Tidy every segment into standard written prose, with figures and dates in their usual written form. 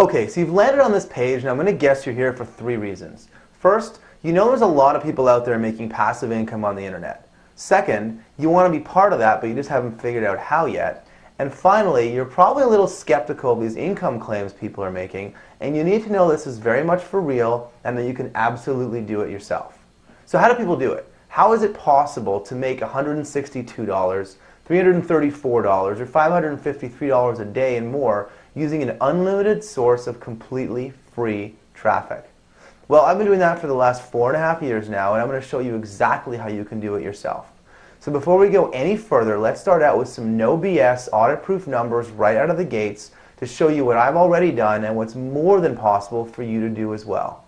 Okay, so you've landed on this page, and I'm going to guess you're here for 3 reasons. First, you know there's a lot of people out there making passive income on the internet. Second, you want to be part of that, but you just haven't figured out how yet. And finally, you're probably a little skeptical of these income claims people are making, and you need to know this is very much for real and that you can absolutely do it yourself. So how do people do it? How is it possible to make $162, $334, or $553 a day and more using an unlimited source of completely free traffic? Well, I've been doing that for the last 4.5 years now, and I'm going to show you exactly how you can do it yourself. So before we go any further, let's start out with some no BS audit-proof numbers right out of the gates to show you what I've already done and what's more than possible for you to do as well.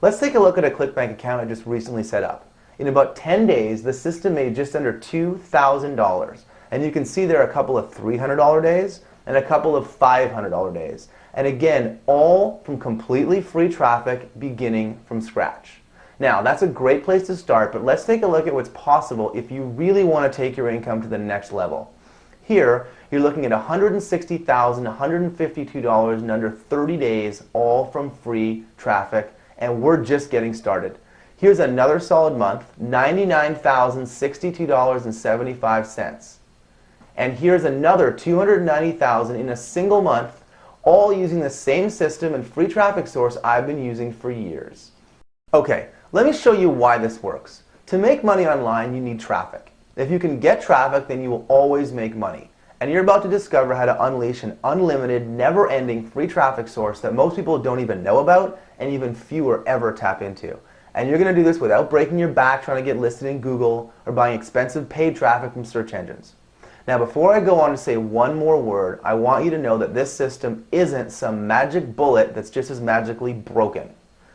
Let's take a look at a ClickBank account I just recently set up. In about 10 days, the system made just under $2,000. And you can see there are a couple of $300 days and a couple of $500 days. And again, all from completely free traffic beginning from scratch. Now, that's a great place to start, but let's take a look at what's possible if you really want to take your income to the next level. Here, you're looking at $160,152 in under 30 days, all from free traffic, and we're just getting started. Here's another solid month, $99,062.75. And here's another $290,000 in a single month, all using the same system and free traffic source I've been using for years. Okay, let me show you why this works. To make money online, you need traffic. If you can get traffic, then you will always make money. And you're about to discover how to unleash an unlimited, never-ending free traffic source that most people don't even know about and even fewer ever tap into. And you're going to do this without breaking your back trying to get listed in Google or buying expensive paid traffic from search engines. Now, before I go on to say one more word, I want you to know that this system isn't some magic bullet that's just as magically broken.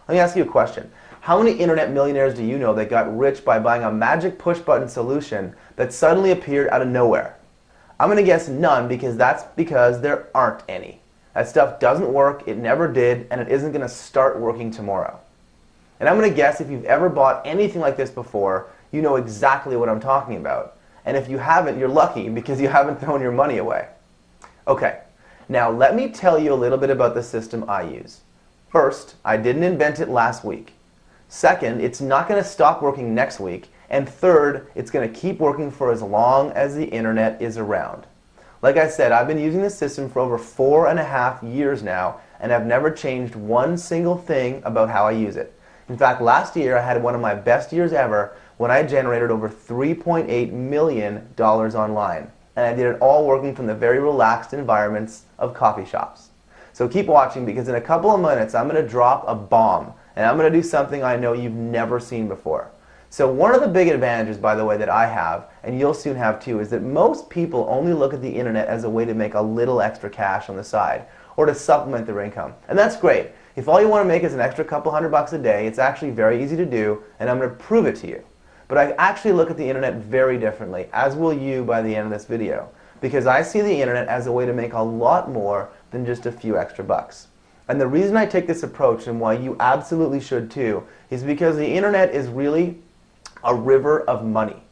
Let me ask you a question. How many internet millionaires do you know that got rich by buying a magic push-button solution that suddenly appeared out of nowhere? I'm going to guess none, because that's because there aren't any. That stuff doesn't work, it never did, and it isn't going to start working tomorrow. And I'm going to guess if you've ever bought anything like this before, you know exactly what I'm talking about. And if you haven't, you're lucky, because you haven't thrown your money away. Okay, now let me tell you a little bit about the system I use. First, I didn't invent it last week. Second, it's not going to stop working next week. And third, it's going to keep working for as long as the internet is around. Like I said, I've been using this system for over 4.5 years now, and I've never changed one single thing about how I use it. In fact, last year I had one of my best years ever when I generated over $3.8 million online. And I did it all working from the very relaxed environments of coffee shops. So keep watching, because in a couple of minutes I'm going to drop a bomb. And I'm going to do something I know you've never seen before. So one of the big advantages, by the way, that I have, and you'll soon have too, is that most people only look at the internet as a way to make a little extra cash on the side, or to supplement their income. And that's great. If all you want to make is an extra couple $100 a day, it's actually very easy to do, and I'm going to prove it to you. But I actually look at the internet very differently, as will you by the end of this video, because I see the internet as a way to make a lot more than just a few extra bucks. And the reason I take this approach, and why you absolutely should too, is because the internet is really a river of money.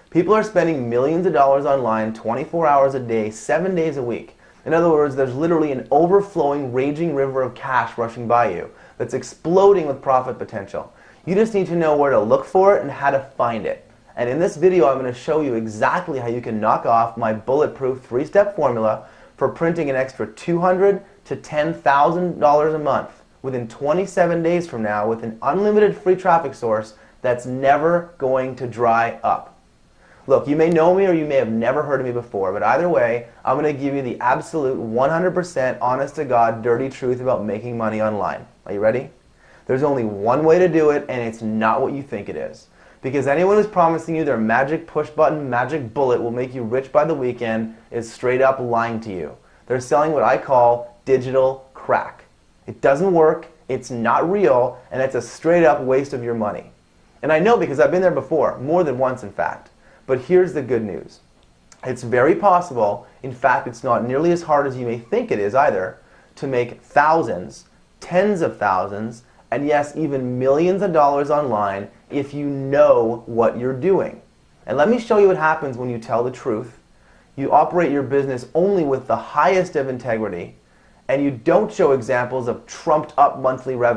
People are spending millions of dollars online 24 hours a day, 7 days a week. In other words, there's literally an overflowing, raging river of cash rushing by you that's exploding with profit potential. You just need to know where to look for it and how to find it. And in this video, I'm going to show you exactly how you can knock off my bulletproof 3-step formula for printing an extra $200,000 to $10,000 a month within 27 days from now with an unlimited free traffic source that's never going to dry up. Look, you may know me or you may have never heard of me before, but either way, I'm going to give you the absolute 100% honest-to-God dirty truth about making money online. Are you ready? There's only one way to do it, and it's not what you think it is. Because anyone who's promising you their magic push-button, magic bullet will make you rich by the weekend is straight up lying to you. They're selling what I call digital crack. It doesn't work, it's not real, and it's a straight up waste of your money. And I know, because I've been there before, more than once in fact. But here's the good news. It's very possible, in fact it's not nearly as hard as you may think it is either, to make thousands, tens of thousands, and yes, even millions of dollars online if you know what you're doing. And let me show you what happens when you tell the truth. You operate your business only with the highest of integrity, and you don't show examples of trumped up monthly revenue